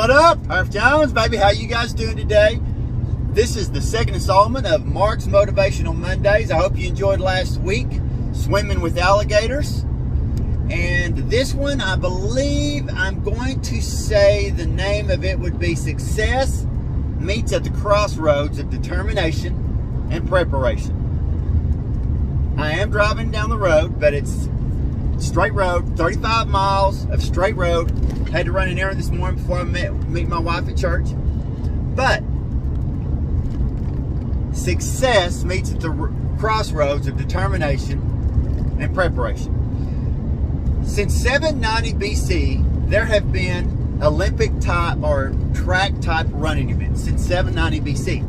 What up? Harv Jones, baby. How you guys doing today? This is the second installment of Mark's Motivational Mondays. I hope you enjoyed last week, swimming with alligators. And this one, I believe I'm going to say the name of it would be Success Meets at the Crossroads of Determination and Preparation. I am driving down the road, but it's straight road, 35 miles of straight road. Had to run an errand this morning before I meet my wife at church. But success meets at the crossroads of determination and preparation. Since 790 BC, there have been Olympic type or track type running events since 790 BC.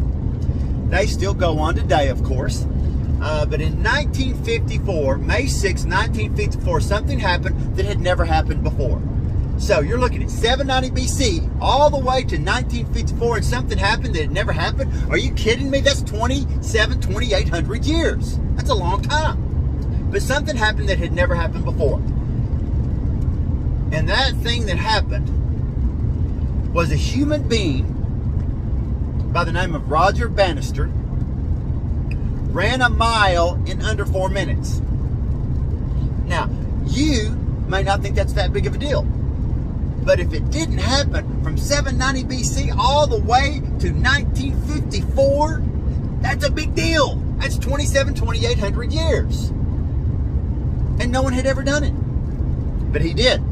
They still go on today, of course. But in 1954, May 6, 1954, something happened that had never happened before. So you're looking at 790 BC all the way to 1954 and something happened that had never happened? Are you kidding me? That's 2,800 years. That's a long time. But something happened that had never happened before. And that thing that happened was a human being by the name of Roger Bannister ran a mile in under 4 minutes. Now, you may not think that's that big of a deal. But if it didn't happen from 790 BC all the way to 1954, that's a big deal. That's 2,800 years. And no one had ever done it. But he did.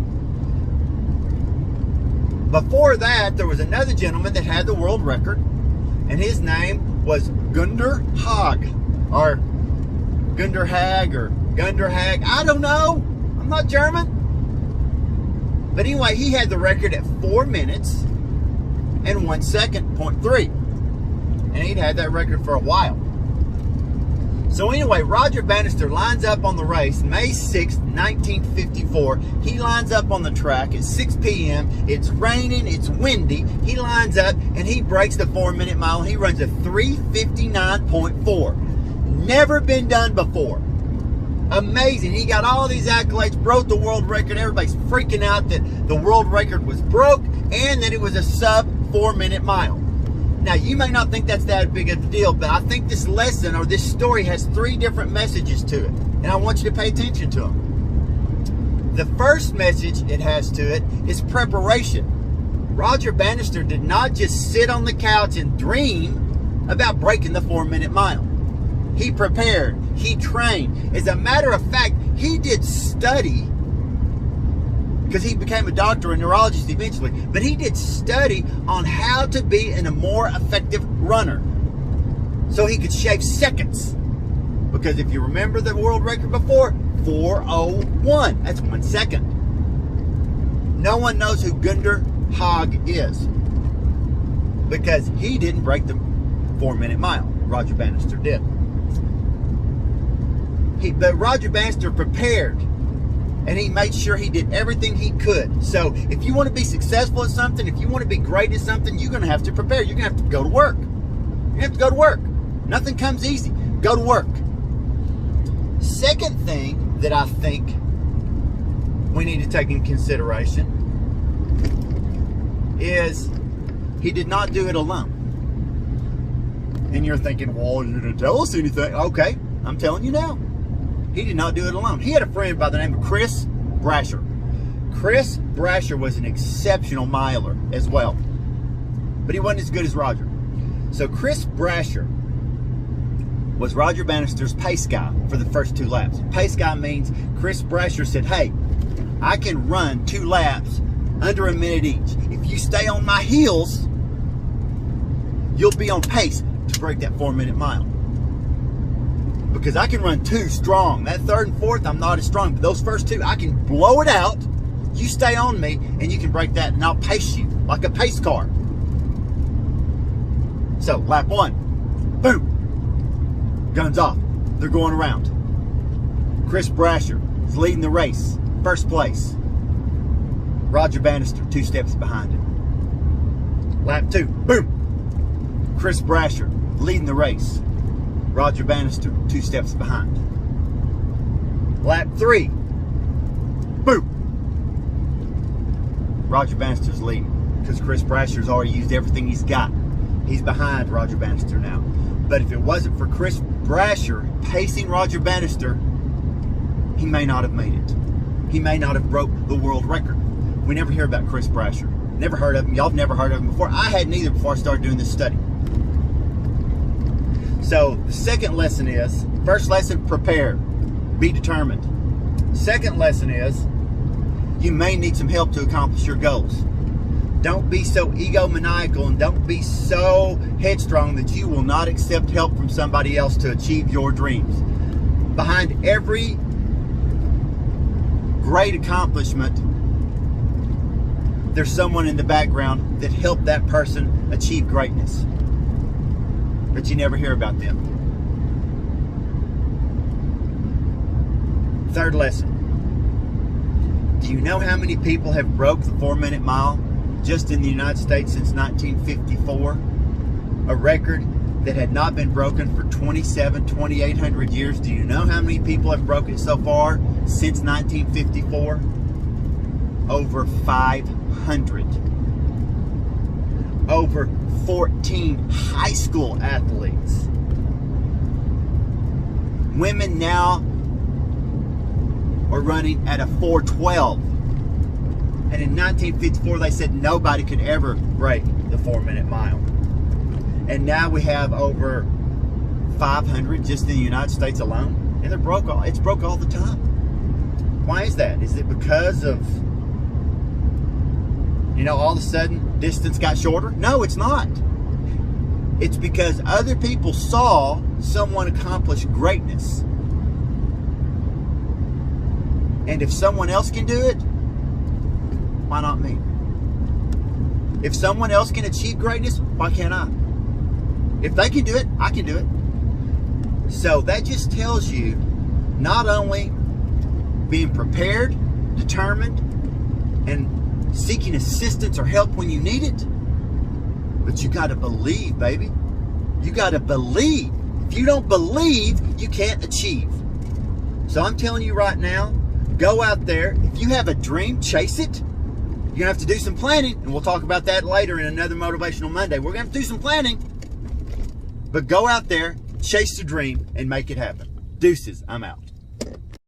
Before that, there was another gentleman that had the world record, and his name was Gunder Hag, or Gunder Hag, or Gunder Hag. I don't know. I'm not German. But anyway, he had the record at 4 minutes and 1 second, 0.3. And he'd had that record for a while. So anyway, Roger Bannister lines up on the race, May 6, 1954. He lines up on the track at 6 p.m. It's raining, it's windy. He lines up and he breaks the 4 minute mile. He runs a 3:59.4. Never been done before. Amazing. He got all these accolades, broke the world record. Everybody's freaking out that the world record was broke and that it was a sub 4 minute mile. Now, you may not think that's that big of a deal, but I think this lesson or this story has 3 different messages to it. And I want you to pay attention to them. The first message it has to it is preparation. Roger Bannister did not just sit on the couch and dream about breaking the 4 minute mile. He prepared. He trained. As a matter of fact, he did study, because he became a doctor and neurologist eventually, but he did study on how to be a more effective runner so he could shave seconds. Because if you remember the world record before, 4:01, that's 1 second. No one knows who Gunder Hag is because he didn't break the 4 minute mile. Roger Bannister did. But Roger Bannister prepared, and he made sure he did everything he could. So if you want to be successful at something, if you want to be great at something, you're going to have to prepare. You're going to have to go to work. You have to go to work. Nothing comes easy. Go to work. Second thing that I think we need to take in consideration is he did not do it alone. And you're thinking, well, you didn't tell us anything. Okay, I'm telling you now. He did not do it alone. He had a friend by the name of Chris Brasher. Chris Brasher was an exceptional miler as well. But he wasn't as good as Roger. So Chris Brasher was Roger Bannister's pace guy for the first 2 laps. Pace guy means Chris Brasher said, hey, I can run 2 laps under a minute each. If you stay on my heels, you'll be on pace to break that 4 minute mile. Because I can run 2 strong. That 3rd and 4th, I'm not as strong. But those first 2, I can blow it out. You stay on me, and you can break that, and I'll pace you like a pace car. So, lap 1. Boom. Guns off. They're going around. Chris Brasher is leading the race. First place. Roger Bannister, 2 steps behind him. Lap 2. Boom. Chris Brasher leading the race. Roger Bannister, 2 steps behind. Lap 3. Boom. Roger Bannister's leading. because Chris Brasher's already used everything he's got. He's behind Roger Bannister now. But if it wasn't for Chris Brasher pacing Roger Bannister, he may not have made it. He may not have broke the world record. We never hear about Chris Brasher. Never heard of him. Y'all have never heard of him before. I hadn't either before I started doing this study. So the second lesson is, first lesson, prepare. Be determined. Second lesson is, you may need some help to accomplish your goals. Don't be so egomaniacal and don't be so headstrong that you will not accept help from somebody else to achieve your dreams. Behind every great accomplishment, there's someone in the background that helped that person achieve greatness. But you never hear about them. Third lesson. Do you know how many people have broke the 4-minute mile just in the United States since 1954? A record that had not been broken for 2,800 years. Do you know how many people have broken it so far since 1954? Over 500. Over 14 high school athletes. Women now are running at a 4:12. And in 1954, they said nobody could ever break the 4-minute mile. And now we have over 500 just in the United States alone. And it's broke all the time. Why is that? Is it because of, all of a sudden distance got shorter? No, it's not. It's because other people saw someone accomplish greatness. And if someone else can do it, why not me? If someone else can achieve greatness, why can't I? If they can do it, I can do it. So that just tells you not only being prepared, determined, and seeking assistance or help when you need it, but you got to believe, baby. You got to believe. If you don't believe, you can't achieve. So I'm telling you right now, go out there. If you have a dream, chase it. You're going to have to do some planning, and we'll talk about that later in another Motivational Monday. We're going to have to do some planning. But go out there, chase the dream, and make it happen. Deuces, I'm out.